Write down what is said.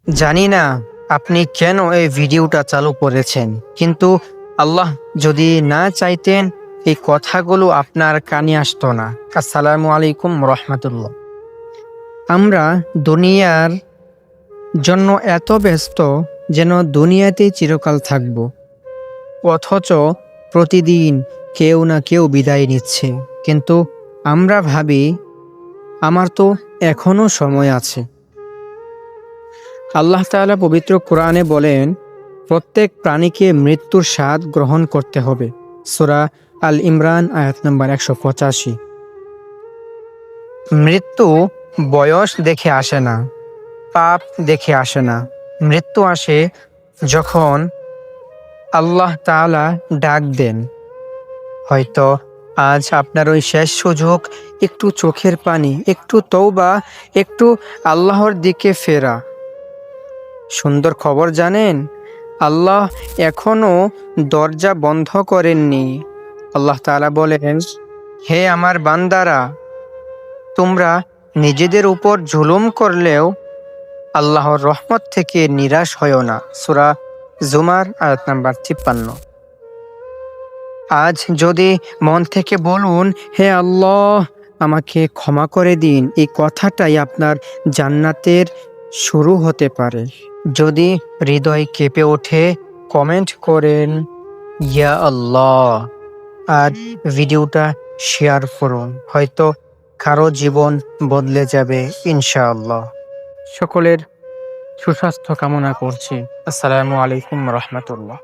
জানি না আপনি কেন এই ভিডিওটা চালু করেছেন, কিন্তু আল্লাহ যদি না চাইতেন এই কথাগুলো আপনার কানে আসতো না। আসসালামু আলাইকুম রহমতুল্লাহ। আমরা দুনিয়ার জন্য এত ব্যস্ত যেন দুনিয়াতেই চিরকাল থাকব, অথচ প্রতিদিন কেউ না কেউ বিদায় নিচ্ছে। কিন্তু আমরা ভাবি আমার তো এখনো সময় আছে। আল্লাহ তাআলা পবিত্র কোরআনে বলেন, প্রত্যেক প্রাণীকে মৃত্যুর স্বাদ গ্রহণ করতে হবে। সূরা আল ইমরান আয়াত নম্বর 185। মৃত্যু বয়স দেখে আসে না, পাপ দেখে আসে না। মৃত্যু আসে যখন আল্লাহ তাআলা ডাক দেন। হয়তো আজ আপনার ওই শেষ সুযোগ, একটু চোখের পানি, একটু তওবা, একটু আল্লাহর দিকে ফেরা। সুন্দর খবর জানেন, আল্লাহ এখনো দরজা বন্ধ করেননি। আল্লাহ তাআলা বলেন, হে আমার বান্দারা, তোমরা নিজেদের উপর জুলুম করলেও আল্লাহর রহমত থেকে নিরাশ হয়ো না। সূরা জুমার আয়াত নাম্বার 53। আজ যদি মন থেকে বলুন, হে আল্লাহ আমাকে ক্ষমা করে দিন, এই কথাটাই আপনার জান্নাতের শুরু হতে পারে। যদি হৃদয় কেঁপে ওঠে, কমেন্ট করেন ইয়া আল্লাহ, আর ভিডিওটা শেয়ার করুন। হয়তো কারো জীবন বদলে যাবে ইনশাআল্লাহ। সকলের সুস্বাস্থ্য কামনা করছি। আসসালামু আলাইকুম রহমতুল্লাহ।